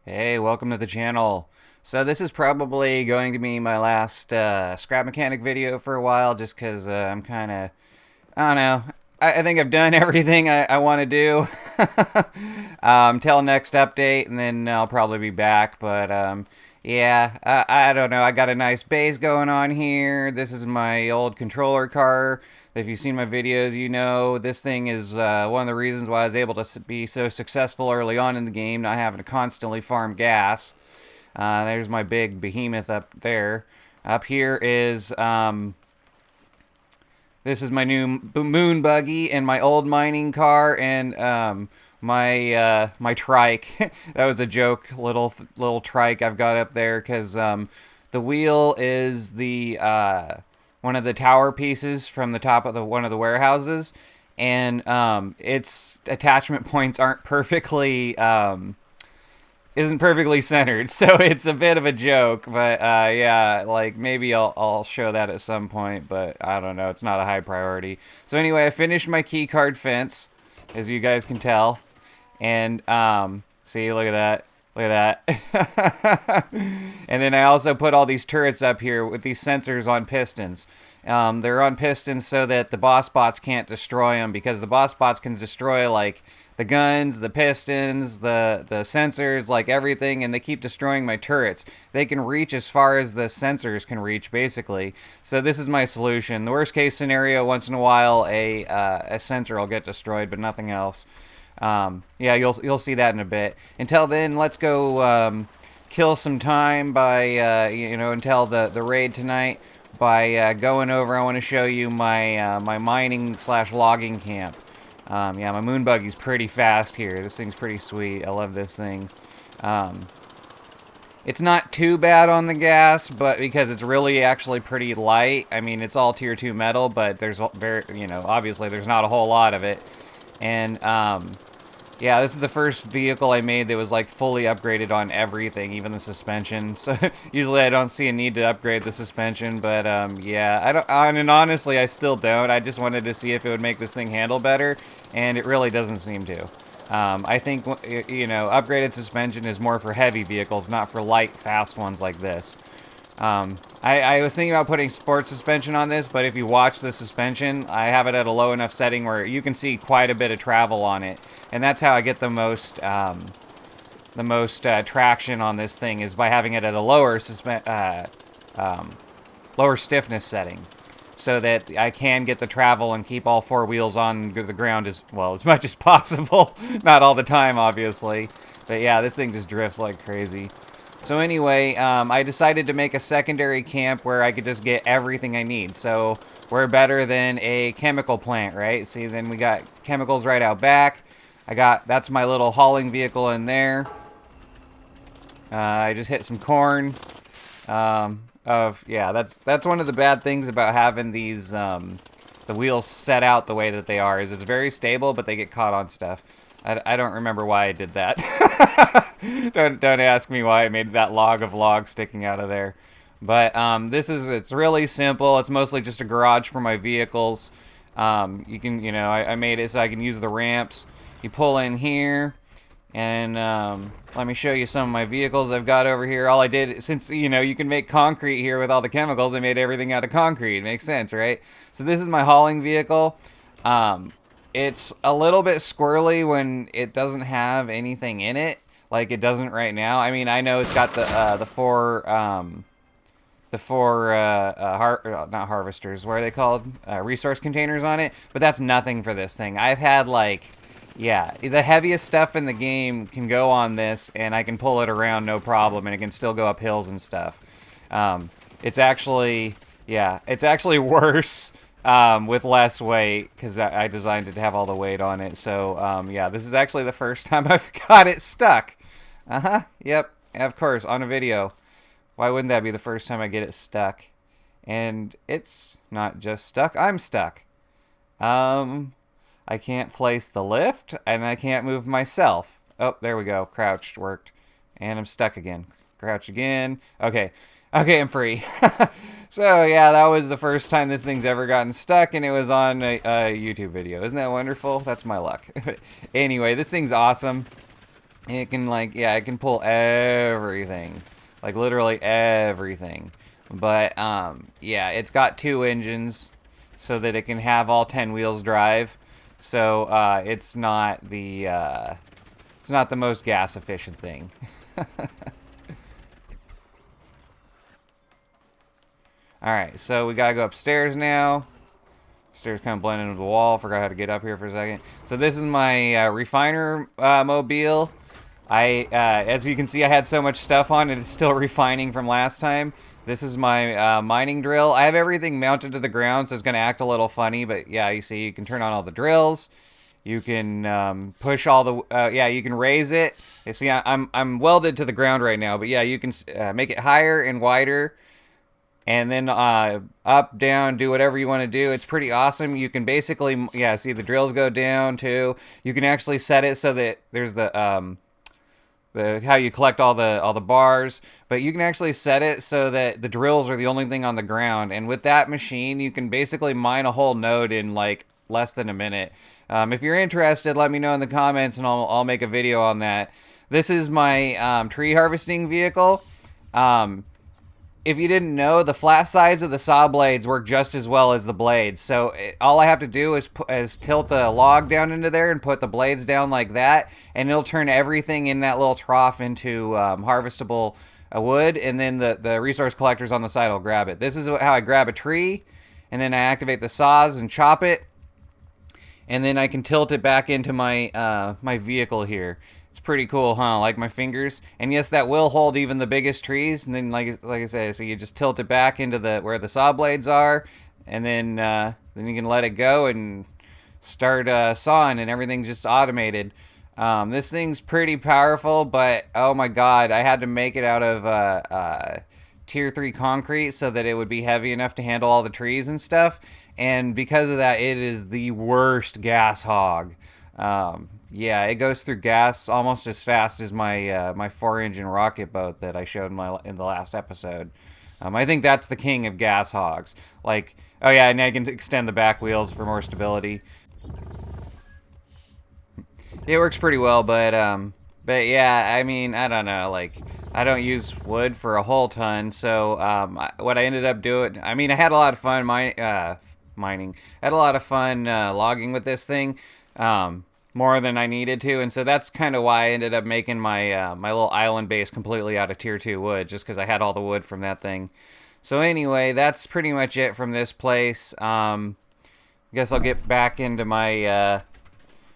Hey, welcome to the channel. So this is probably going to be my last scrap mechanic video for a while, just because I'm kind of, I don't know, I think I've done everything I want to do till next update, and then I'll probably be back. But yeah, I don't know. I got a nice base going on here. This is my old controller car. If you've seen my videos, you know this thing is one of the reasons why I was able to be so successful early on in the game, not having to constantly farm gas. There's my big behemoth up there. Up here is this is my new moon buggy and my old mining car and my trike. That was a joke, little trike I've got up there because the wheel is the one of the tower pieces from the top of one of the warehouses, and its attachment points aren't perfectly isn't perfectly centered, so it's a bit of a joke. But yeah, like maybe I'll show that at some point, but I don't know. It's not a high priority. So anyway, I finished my key card fence, as you guys can tell, and see, look at that. Look at that. And then I also put all these turrets up here with these sensors on pistons. They're on pistons so that the boss bots can't destroy them, because the boss bots can destroy like the guns, the pistons, the sensors, like everything, and they keep destroying my turrets. They can reach as far as the sensors can reach, basically. So this is my solution. The worst case scenario, once in a while, a sensor will get destroyed, but nothing else. Yeah, you'll see that in a bit. Until then, let's go kill some time by until the raid tonight by going over. I want to show you my my mining / logging camp. Yeah, my moon buggy's pretty fast here. This thing's pretty sweet. I love this thing. It's not too bad on the gas, but because it's really actually pretty light. I mean, it's all tier 2 metal, but there's obviously there's not a whole lot of it. And yeah, this is the first vehicle I made that was like fully upgraded on everything, even the suspension. So usually I don't see a need to upgrade the suspension, but yeah, I don't. And honestly, I still don't. I just wanted to see if it would make this thing handle better, and it really doesn't seem to. I think upgraded suspension is more for heavy vehicles, not for light, fast ones like this. I was thinking about putting sports suspension on this, but if you watch the suspension, I have it at a low enough setting where you can see quite a bit of travel on it, and that's how I get the most traction on this thing, is by having it at a lower lower stiffness setting, so that I can get the travel and keep all 4 wheels on the ground as much as possible. Not all the time, obviously, but yeah, this thing just drifts like crazy. So anyway, I decided to make a secondary camp where I could just get everything I need. So we're better than a chemical plant, right? See, then we got chemicals right out back. That's my little hauling vehicle in there. I just hit some corn. Yeah, that's one of the bad things about having these the wheels set out the way that they are, is it's very stable, but they get caught on stuff. I don't remember why I did that. Don't ask me why I made that log of logs sticking out of there. But it's really simple. It's mostly just a garage for my vehicles. You can, I made it so I can use the ramps. You pull in here, and let me show you some of my vehicles I've got over here. All I did, since you can make concrete here with all the chemicals, I made everything out of concrete. It makes sense, right? So this is my hauling vehicle. It's a little bit squirrely when it doesn't have anything in it, like it doesn't right now. I mean, I know it's got the four not harvesters, what are they called? Resource containers on it, but that's nothing for this thing. I've had yeah, the heaviest stuff in the game can go on this, and I can pull it around no problem, and it can still go up hills and stuff. It's actually worse. With less weight, because I designed it to have all the weight on it. So, yeah, this is actually the first time I've got it stuck. Yep, of course, on a video. Why wouldn't that be the first time I get it stuck? And it's not just stuck, I'm stuck. I can't place the lift, and I can't move myself. Oh, there we go, crouched, worked. And I'm stuck again. Crouch again. Okay, I'm free. So yeah, that was the first time this thing's ever gotten stuck, and it was on a YouTube video. Isn't that wonderful? That's my luck. Anyway, this thing's awesome. It can, like, yeah, it can pull everything. Like, literally everything. But, yeah, it's got 2 engines so that it can have all 10 wheels drive. So, it's not the most gas efficient thing. Alright, so we gotta go upstairs now. Stairs kind of blend into the wall. Forgot how to get up here for a second. So this is my refiner mobile. As you can see, I had so much stuff on it. It's still refining from last time. This is my mining drill. I have everything mounted to the ground, so it's going to act a little funny. But yeah, you see, you can turn on all the drills. You can push all the yeah. You can raise it. You see, I'm welded to the ground right now. But yeah, you can make it higher and wider, and then up, down, do whatever you want to do. It's pretty awesome. You can basically, yeah, see the drills go down too. You can actually set it so that there's the how you collect all the bars, but you can actually set it so that the drills are the only thing on the ground. And with that machine, you can basically mine a whole node in like less than a minute. If you're interested, let me know in the comments, and I'll make a video on that. This is my tree harvesting vehicle. If you didn't know, the flat sides of the saw blades work just as well as the blades. So all I have to do is tilt a log down into there and put the blades down like that, and it'll turn everything in that little trough into harvestable wood, and then the resource collectors on the side will grab it. This is how I grab a tree, and then I activate the saws and chop it, and then I can tilt it back into my my vehicle here. It's pretty cool, huh? Like my fingers. And yes, that will hold even the biggest trees. And then, like I said, so you just tilt it back into the where the saw blades are, and then you can let it go and start sawing, and everything's just automated. This thing's pretty powerful, but oh my god, I had to make it out of tier 3 concrete so that it would be heavy enough to handle all the trees and stuff. And because of that, it is the worst gas hog. Yeah, it goes through gas almost as fast as my my 4-engine rocket boat that I showed in the last episode. I think that's the king of gas hogs. Like, oh yeah, and I can extend the back wheels for more stability. It works pretty well, but yeah, I mean, I don't know, like, I don't use wood for a whole ton, so what I ended up doing, I mean, I had a lot of fun mining. I had a lot of fun logging with this thing, more than I needed to, and so that's kind of why I ended up making my my little island base completely out of tier 2 wood, just because I had all the wood from that thing. So anyway, that's pretty much it from this place. I guess I'll get back into my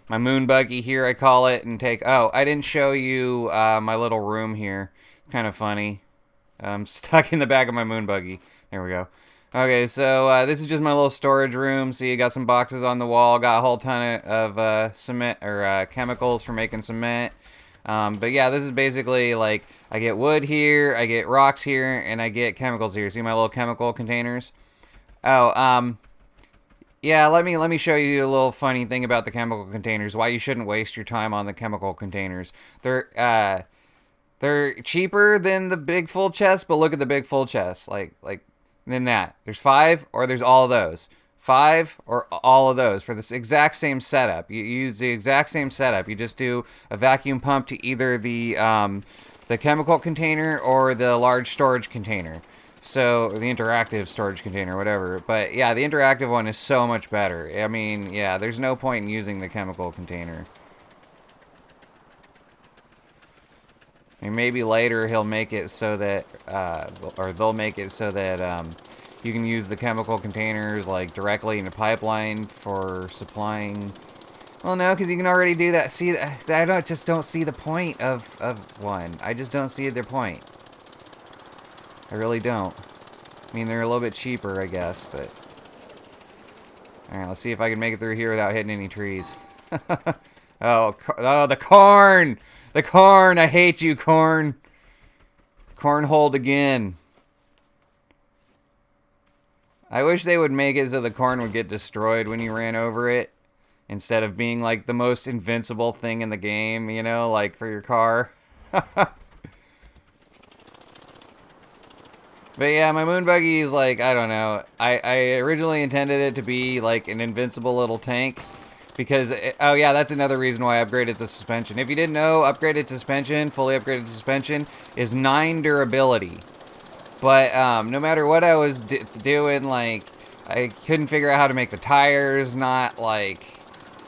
my moon buggy here, I call it, and take... Oh, I didn't show you my little room here. Kind of funny. I'm stuck in the back of my moon buggy. There we go. Okay, so this is just my little storage room. So you got some boxes on the wall. Got a whole ton of cement, or chemicals for making cement. But yeah, this is basically like, I get wood here, I get rocks here, and I get chemicals here. See my little chemical containers? Oh, yeah, let me show you a little funny thing about the chemical containers. Why you shouldn't waste your time on the chemical containers. They're cheaper than the big full chest, but look at the big full chest. Like than that. There's 5, or there's all of those. 5 or all of those for this exact same setup. You use the exact same setup. You just do a vacuum pump to either the chemical container or the large storage container. So, the interactive storage container, whatever. But yeah, the interactive one is so much better. I mean, yeah, there's no point in using the chemical container. And maybe later he'll make it so that, or they'll make it so that you can use the chemical containers like directly in a pipeline for supplying. Well, no, because you can already do that. See, just don't see the point of one. I just don't see their point. I really don't. I mean, they're a little bit cheaper, I guess, but... Alright, let's see if I can make it through here without hitting any trees. Oh, the corn! The corn! I hate you, corn! Cornhold again. I wish they would make it so the corn would get destroyed when you ran over it, instead of being, like, the most invincible thing in the game, you know, like, for your car. But yeah, my moon buggy is like, I don't know. I originally intended it to be like an invincible little tank, because oh yeah, that's another reason why I upgraded the suspension. If you didn't know, upgraded suspension, fully upgraded suspension is 9 durability. But no matter what I was doing, like I couldn't figure out how to make the tires not like.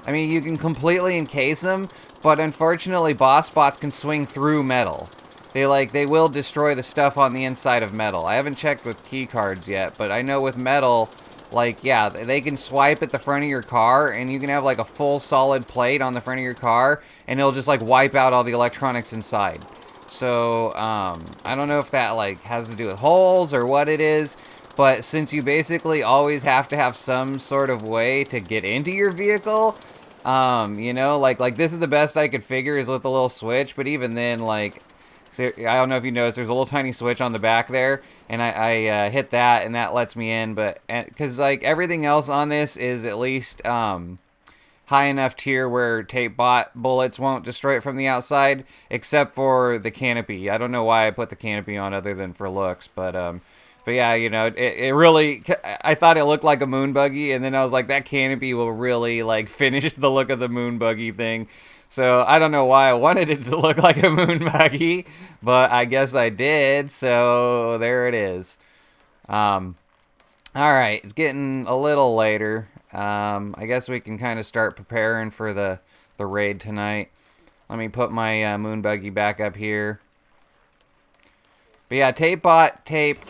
I mean, you can completely encase them, but unfortunately, boss bots can swing through metal. They will destroy the stuff on the inside of metal. I haven't checked with key cards yet, but I know with metal, like, yeah, they can swipe at the front of your car, and you can have, like, a full solid plate on the front of your car, and it'll just, like, wipe out all the electronics inside. So, I don't know if that, like, has to do with holes or what it is, but since you basically always have to have some sort of way to get into your vehicle, you know, like this is the best I could figure is with a little switch, but even then, like, so, I don't know if you noticed, there's a little tiny switch on the back there, and I hit that, and that lets me in, but, because, like, everything else on this is at least, high enough tier where tape bot bullets won't destroy it from the outside, except for the canopy. I don't know why I put the canopy on other than for looks, but yeah, you know, it really, I thought it looked like a moon buggy, and then I was like, that canopy will really, like, finish the look of the moon buggy thing. So I don't know why I wanted it to look like a moon buggy, but I guess I did, so there it is. Alright, it's getting a little later. I guess we can kind of start preparing for the raid tonight. Let me put my moon buggy back up here. But yeah, tape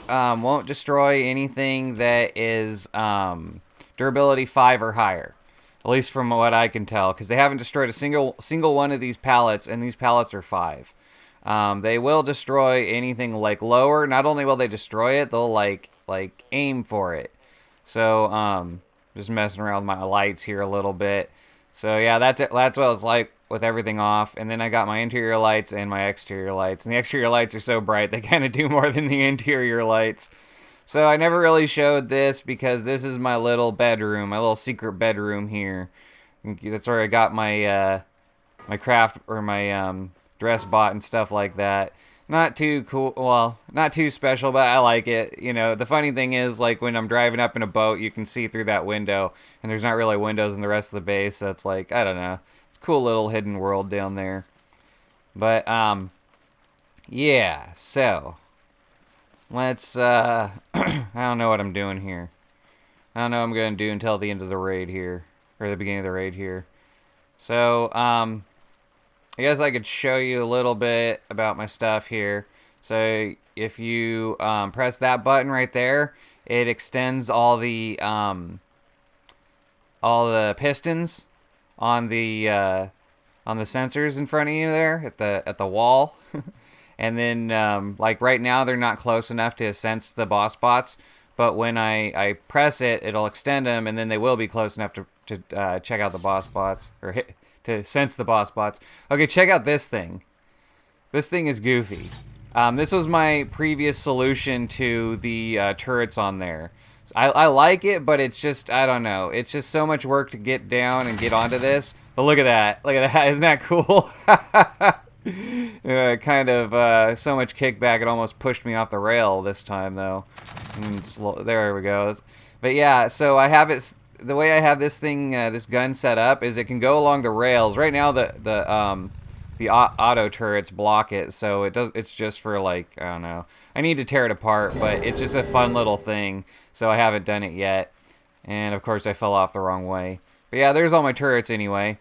won't destroy anything that is durability 5 or higher. At least from what I can tell, because they haven't destroyed a single one of these pallets, and these pallets are 5. They will destroy anything like lower. Not only will they destroy it, they'll like aim for it. So just messing around with my lights here a little bit. So yeah, that's it. That's what it's like with everything off. And then I got my interior lights and my exterior lights. And the exterior lights are so bright, they kind of do more than the interior lights. So I never really showed this because this is my little bedroom, my little secret bedroom here. That's where I got my my craft or my dress bot and stuff like that. Not too cool, well, not too special, but I like it. You know, the funny thing is, like, when I'm driving up in a boat, you can see through that window, and there's not really windows in the rest of the base, so it's like, I don't know. It's a cool little hidden world down there. But, yeah, so, let's, I don't know what I'm doing here. I don't know what I'm going to do until the end of the raid here, or the beginning of the raid here. So, I guess I could show you a little bit about my stuff here. So if you press that button right there, it extends all the pistons on the sensors in front of you there at the wall. And then like right now they're not close enough to sense the boss bots, but when I press it, it'll extend them, and then they will be close enough to check out the boss bots or hit. To sense the boss bots. Okay, check out this thing. This thing is goofy. This was my previous solution to the turrets on there. So I like it, but it's just, I don't know. It's just so much work to get down and get onto this. But look at that. Look at that. Isn't that cool? Kind of so much kickback, it almost pushed me off the rail this time, though. There we go. But yeah, so I have it... The way I have this thing, this gun set up, is it can go along the rails. Right now, the auto turrets block it, so it's just for, like, I don't know. I need to tear it apart, but it's just a fun little thing, so I haven't done it yet. And of course, I fell off the wrong way. But yeah, there's all my turrets anyway.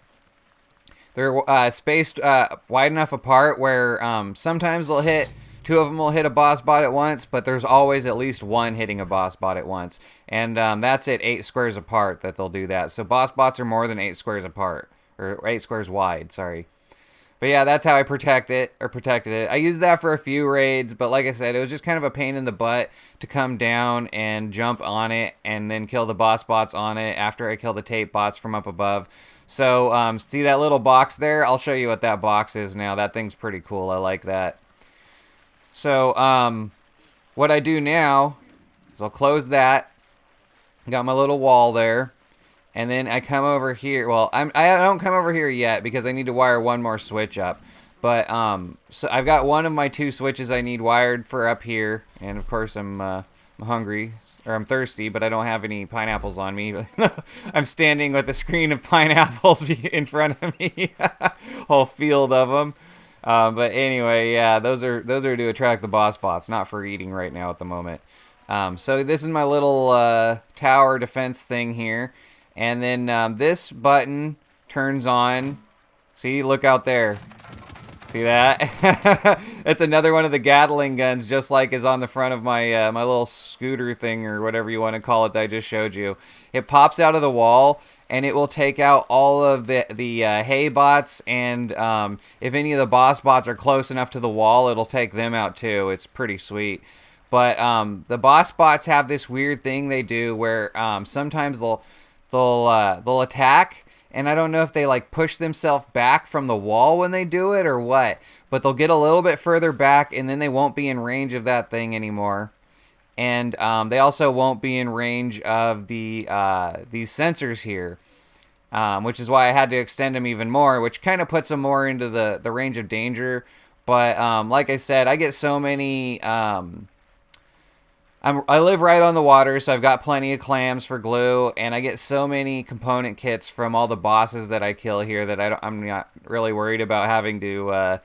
They're spaced wide enough apart where sometimes they'll hit. 2 of them will hit a boss bot at once, but there's always at least 1 hitting a boss bot at once. And that's at 8 squares apart that they'll do that. So boss bots are more than 8 squares apart. Or 8 squares wide, sorry. But yeah, that's how I protected it. I used that for a few raids, but like I said, it was just kind of a pain in the butt to come down and jump on it and then kill the boss bots on it after I kill the tape bots from up above. So, see that little box there? I'll show you what that box is now. That thing's pretty cool. I like that. So, what I do now is I'll close that. Got my little wall there. And then I come over here. Well, I don't come over here yet because I need to wire one more switch up. But, so I've got one of my 2 switches I need wired for up here. And, of course, I'm I'm hungry, or I'm thirsty, but I don't have any pineapples on me. I'm standing with a screen of pineapples in front of me, whole field of them. But anyway, yeah, those are to attract the boss bots, not for eating right now at the moment. So this is my little tower defense thing here, and then this button turns on. See, look out there. See that? That's another one of the Gatling guns, just like is on the front of my my little scooter thing or whatever you want to call it that I just showed you. It pops out of the wall and it will take out all of the hay bots, and if any of the boss bots are close enough to the wall, it'll take them out too. It's pretty sweet. But the boss bots have this weird thing they do where sometimes they'll attack, and I don't know if they like push themselves back from the wall when they do it or what, but they'll get a little bit further back and then they won't be in range of that thing anymore. And they also won't be in range of these sensors here, which is why I had to extend them even more, which kind of puts them more into the range of danger. But like I said, I get so many... I live right on the water, so I've got plenty of clams for glue, and I get so many component kits from all the bosses that I kill here that I'm not really worried about having to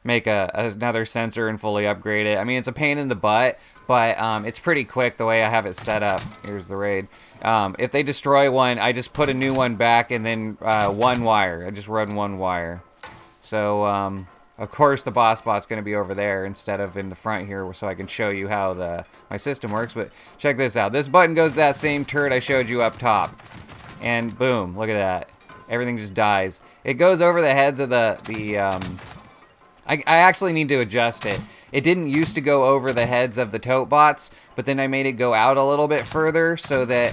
make another sensor and fully upgrade it. I mean, it's a pain in the butt, but it's pretty quick the way I have it set up. Here's the raid. If they destroy one, I just put a new one back and then one wire. I just run one wire. So, of course, the boss bot's going to be over there instead of in the front here, so I can show you how my system works. But check this out. This button goes to that same turret I showed you up top. And boom, look at that. Everything just dies. It goes over the heads of I actually need to adjust it. It didn't used to go over the heads of the tote bots, but then I made it go out a little bit further so that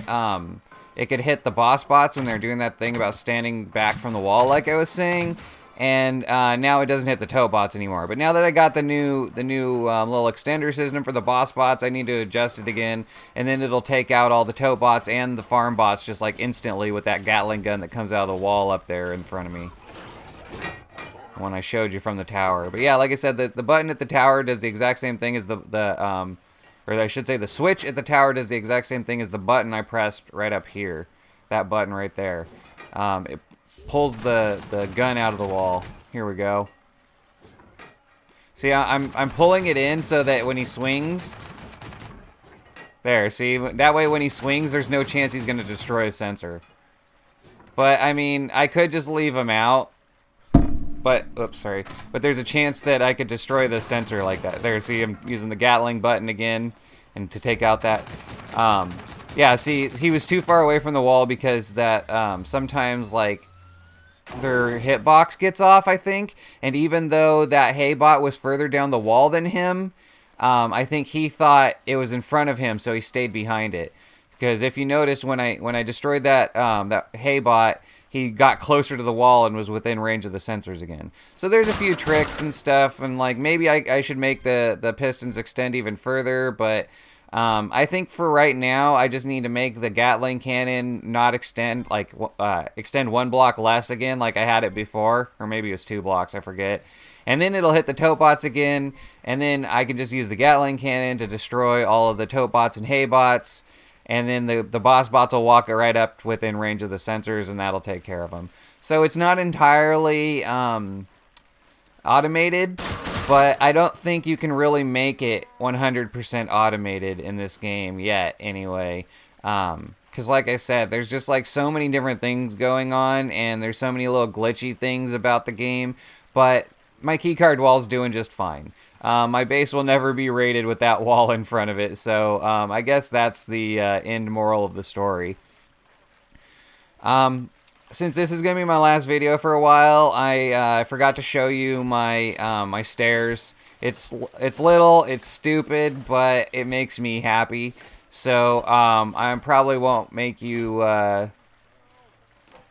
it could hit the boss bots when they're doing that thing about standing back from the wall like I was saying. And now it doesn't hit the tote bots anymore. But now that I got the new little extender system for the boss bots, I need to adjust it again, and then it'll take out all the tote bots and the farm bots just like instantly with that Gatling gun that comes out of the wall up there in front of me. When I showed you from the tower. But yeah, like I said, the button at the tower does the exact same thing as or I should say the switch at the tower does the exact same thing as the button I pressed right up here. That button right there. It pulls the gun out of the wall. Here we go. See, I'm pulling it in so that when he swings... There, see? That way when he swings, there's no chance he's going to destroy a sensor. But, I mean, I could just leave him out. But, oops, sorry. But there's a chance that I could destroy the sensor like that. There, see, I'm using the Gatling button again and to take out that. Yeah, see, he was too far away from the wall because that sometimes, like, their hitbox gets off, I think. And even though that hay bot was further down the wall than him, I think he thought it was in front of him, so he stayed behind it. Because if you notice, when I destroyed that that hay bot, he got closer to the wall and was within range of the sensors again. So there's a few tricks and stuff, and like maybe I should make the pistons extend even further, but I think for right now I just need to make the Gatling cannon not extend, like extend one block less again like I had it before, or maybe it was 2 blocks, I forget. And then it'll hit the tote bots again, and then I can just use the Gatling cannon to destroy all of the tote bots and hay bots. And then the boss bots will walk right up within range of the sensors, and that'll take care of them. So it's not entirely automated, but I don't think you can really make it 100% automated in this game yet, anyway. Because like I said, there's just like so many different things going on, and there's so many little glitchy things about the game. But my keycard wall's doing just fine. My base will never be raided with that wall in front of it, so I guess that's the end moral of the story. Since this is going to be my last video for a while, I forgot to show you my my stairs. It's little, it's stupid, but it makes me happy. So I probably won't make you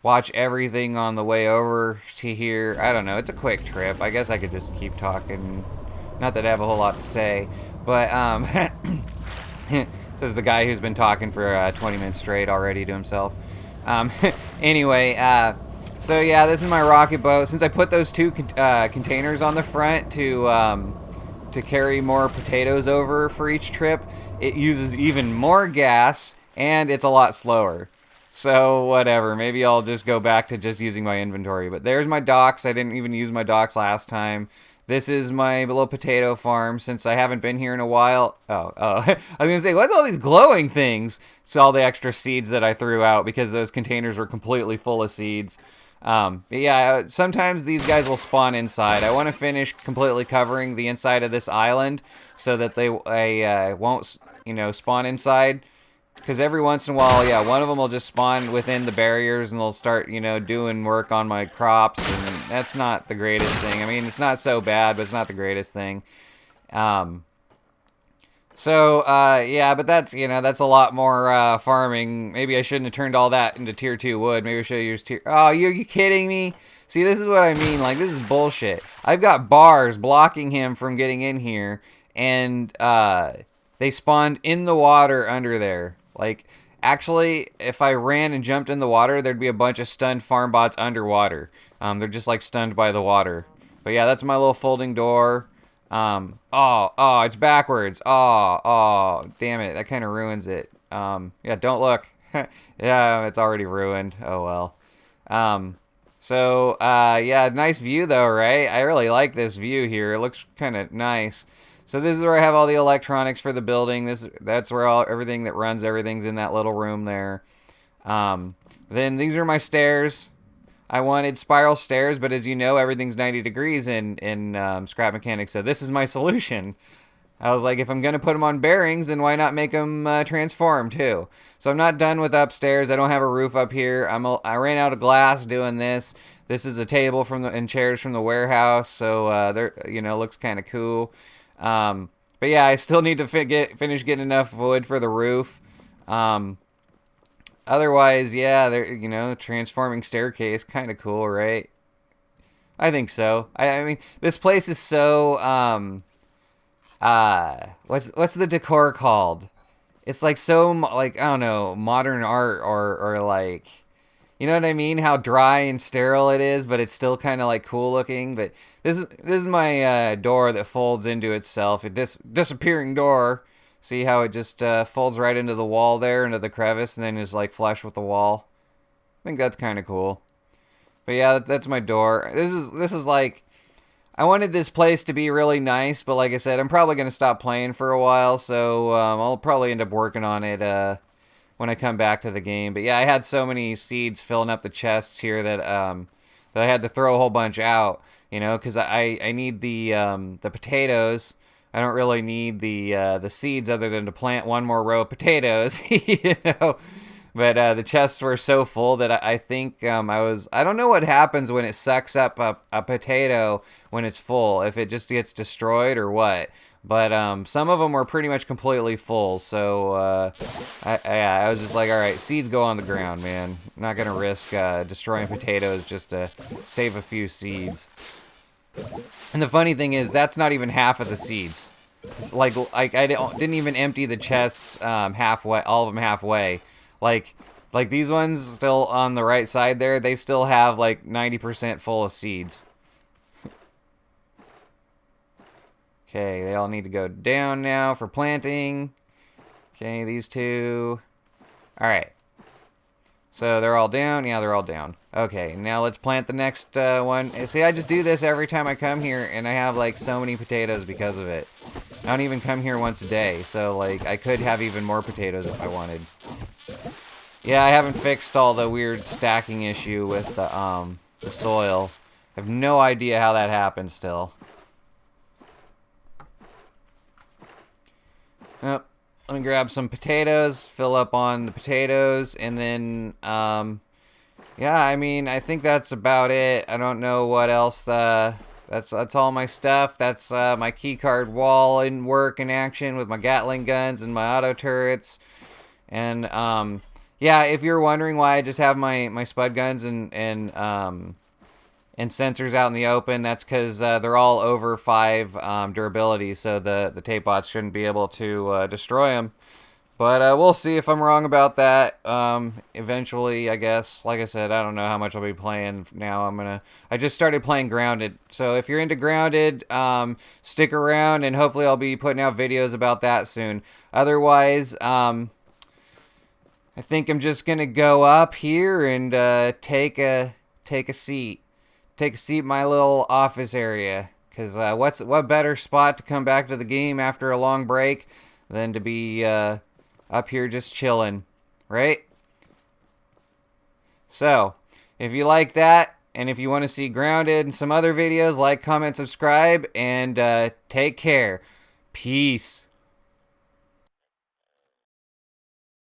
watch everything on the way over to here. I don't know, it's a quick trip. I guess I could just keep talking. Not that I have a whole lot to say, but says the guy who's been talking for 20 minutes straight already to himself. Anyway, so yeah, this is my rocket boat. Since I put those 2 containers on the front to to carry more potatoes over for each trip, it uses even more gas, and it's a lot slower. So whatever, maybe I'll just go back to just using my inventory. But there's my docks. I didn't even use my docks last time. This is my little potato farm since I haven't been here in a while. Oh. I was going to say, what's all these glowing things? It's all the extra seeds that I threw out because those containers were completely full of seeds. But yeah, sometimes these guys will spawn inside. I want to finish completely covering the inside of this island so that they won't, spawn inside. Because every once in a while, yeah, one of them will just spawn within the barriers and they'll start, doing work on my crops. And that's not the greatest thing. I mean, it's not so bad, but it's not the greatest thing. Yeah, but that's a lot more farming. Maybe I shouldn't have turned all that into tier 2 wood. Maybe I should have used tier... Oh, are you kidding me? See, this is what I mean. Like, this is bullshit. I've got bars blocking him from getting in here. And they spawned in the water under there. Like, actually, if I ran and jumped in the water, there'd be a bunch of stunned farm bots underwater. They're just, like, stunned by the water. But yeah, that's my little folding door. It's backwards. Damn it. That kind of ruins it. Yeah, don't look. Yeah, it's already ruined. Oh, well. Yeah, nice view, though, right? I really like this view here. It looks kind of nice. So this is where I have all the electronics for the building. That's where everything that runs everything's in that little room there. Then these are my stairs. I wanted spiral stairs, but as you know, everything's 90 degrees in scrap mechanics. So this is my solution. I was like, if I'm going to put them on bearings, then why not make them transform too? So I'm not done with upstairs. I don't have a roof up here. I ran out of glass doing this. This is a table and chairs from the warehouse. So looks kind of cool. But yeah, I still need to finish getting enough wood for the roof. Otherwise, yeah, transforming staircase, kind of cool, right? I think so. I mean, this place is so, what's the decor called? It's like so, like, I don't know, modern art or like, you know what I mean? How dry and sterile it is, but it's still kind of like cool looking. But this is my door that folds into itself. A disappearing door. See how it just folds right into the wall there, into the crevice, and then is like flush with the wall. I think that's kind of cool. But yeah, that's my door. This is like, I wanted this place to be really nice, but like I said, I'm probably gonna stop playing for a while, so I'll probably end up working on it when I come back to the game. But yeah, I had so many seeds filling up the chests here that I had to throw a whole bunch out, because I need the potatoes. I don't really need the seeds other than to plant one more row of potatoes, But the chests were so full that I think I don't know what happens when it sucks up a potato when it's full, if it just gets destroyed or what. But some of them were pretty much completely full, so I was just like, all right, seeds go on the ground, man. I'm not gonna risk destroying potatoes just to save a few seeds. And the funny thing is, that's not even half of the seeds. It's like I didn't even empty the chests halfway, all of them halfway. Like these ones still on the right side there, they still have like 90% full of seeds. Okay, they all need to go down now for planting. Okay, these two. Alright. So they're all down? Yeah, they're all down. Okay, now let's plant the next one. See, I just do this every time I come here, and I have like so many potatoes because of it. I don't even come here once a day, so like I could have even more potatoes if I wanted. Yeah, I haven't fixed all the weird stacking issue with the soil. I have no idea how that happened still. Yep. Let me grab some potatoes, fill up on the potatoes, and then, yeah, I mean, I think that's about it. I don't know what else, that's all my stuff. That's, my keycard wall in work in action with my Gatling guns and my auto turrets. And, yeah, if you're wondering why I just have my spud guns and sensors out in the open, that's because they're all over 5 durability, so the tape bots shouldn't be able to destroy them. But we'll see if I'm wrong about that. Eventually, I guess. Like I said, I don't know how much I'll be playing now. I just started playing Grounded. So if you're into Grounded, stick around and hopefully I'll be putting out videos about that soon. Otherwise, I think I'm just gonna go up here and take a seat. Take a seat in my little office area. Cause what better spot to come back to the game after a long break than to be up here just chilling, right? So, if you like that, and if you want to see Grounded and some other videos, like, comment, subscribe, and take care. Peace.